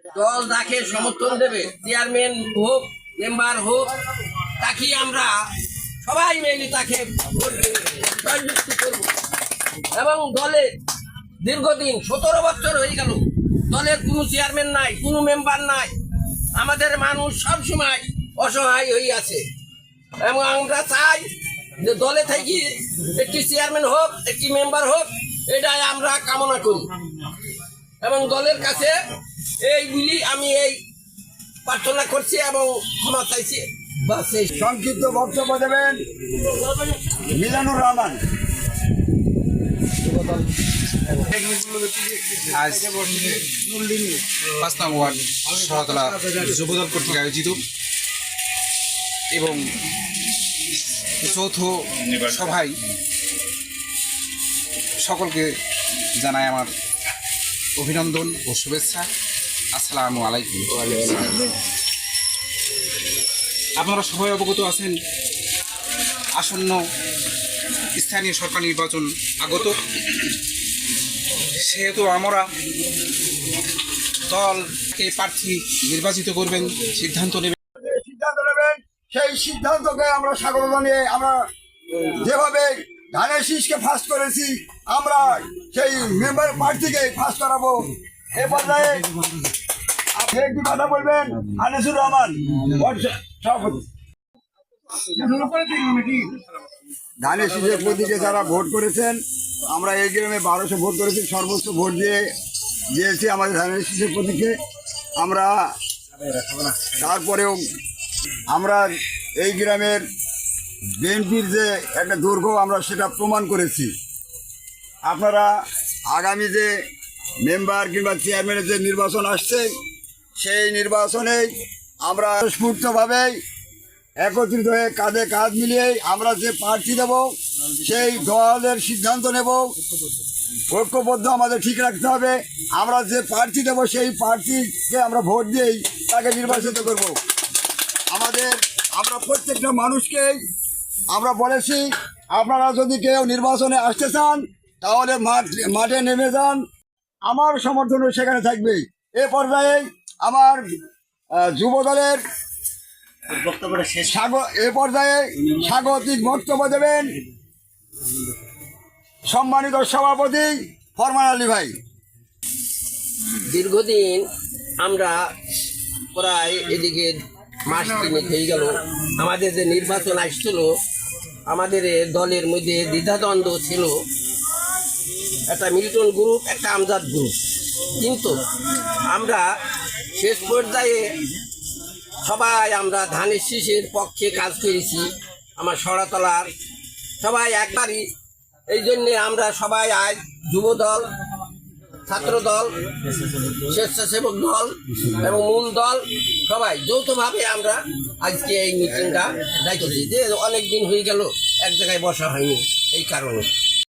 দল যাকে সমর্থন দেবে, চেয়ারম্যান হোক মেম্বার হোক, তাকে আমরা সবাই মিলে তাকে জয়যুক্ত করব। এবং দলে দীর্ঘদিন 17 বছর হয়ে গেল দলের কোনো চেয়ারম্যান নাই, কোনো মেম্বার নাই। আমাদের মানুষ সবসময় অসহায় হয়ে আছে এবং আমরা চাই যে দলে থেকে একটি চেয়ারম্যান হোক, একটি মেম্বার হোক, এটাই আমরা কামনা করি এবং দলের কাছে এইগুলি আমি এই প্রার্থনা করছি এবং ক্ষমা চাইছি। সংক্ষিপ্ত বক্তব্য দেবেন মিজানুর রহমান। আজ 5 নং ওয়ার্ড শহরতলা যুবদল কর্তৃক আয়োজিত এবং চৌথ সভায় সকলকে জানাই আমার অভিনন্দন ও শুভেচ্ছা। আসসালামু আলাইকুম। আপনারা সবাই অবগত আছেন, আসন্ন স্থানীয় সরকার নির্বাচন আগত, সেহেতু আমরা দলকে প্রার্থী নির্বাচিত করবেন সিদ্ধান্ত নেবেন সেই সিদ্ধান্তকে আমরা স্বাগত জানিয়ে আমরা যেভাবে ধানের শীষকে ফার্স্ট করেছি, আমরা সেই মেম্বার প্রার্থীকে ফার্স্ট করাবো। এ পর্যায়ে আপনি একটি কথা বলবেন আনিসুর রহমান সভাপতি। ধানের শীষের প্রতীকে যারা ভোট করেছেন, আমরা এই গ্রামে 1200 ভোট করেছি, সর্বোচ্চ ভোট দিয়েছি আমাদের ধানের শীষের প্রতীকে। আমরা তারপরেও আমরা এই গ্রামের বিএনপির যে একটা দুর্গ, আমরা সেটা প্রমাণ করেছি। আপনারা আগামী যে মেম্বার কিংবা চেয়ারম্যানের যে নির্বাচন আসছে, সেই নির্বাচনে আমরা স্ফূর্তভাবে একত্রিত হয়ে কাঁধে কাঁধ মিলিয়ে আমরা যে প্রার্থী দেব, সেই দলের সিদ্ধান্ত নেব। ঐক্যবদ্ধ আমাদের ঠিক রাখতে হবে। আমরা যে প্রার্থী দেব, সেই প্রার্থীকে আমরা ভোট দিয়েই তাকে নির্বাচিত করব। আমরা প্রত্যেকটা মানুষকে আমরা বলেছি, আপনারা যদি কেউ নির্বাচনে আসতে চান তাহলে মাঠে নেমে যান, আমার সমর্থনও সেখানে থাকবে। এ পর্যায়ে আমার যুব দলের এ পর্যায়ে স্বাগতিক বক্তব্য দেবেন সম্মানিত সভাপতি ফরমান আলী ভাই। দীর্ঘদিন আমরা প্রায় এদিকে মাস 3 হয়ে গেল, আমাদের যে নির্বাচন আসছিল, আমাদের দলের মধ্যে দ্বিধাদ্বন্দ্ব ছিল, একটা মিল্টন গ্রুপ, একটা আমজাদ গ্রুপ। কিন্তু আমরা শেষ পর্যায়ে সবাই আমরা ধানের শীষের পক্ষে কাজ করেছি। আমার শহরতলার সবাই একবারই, এই জন্যে আমরা সবাই আজ যুবদল, ছাত্রদল, স্বেচ্ছাসেবক দল এবং মূল দল সবাই যৌথভাবে আমরা আজকে এই মিটিংটা ডাকছি। যে অনেক দিন হয়ে গেল এক জায়গায় বসা হয়নি, এই কারণে।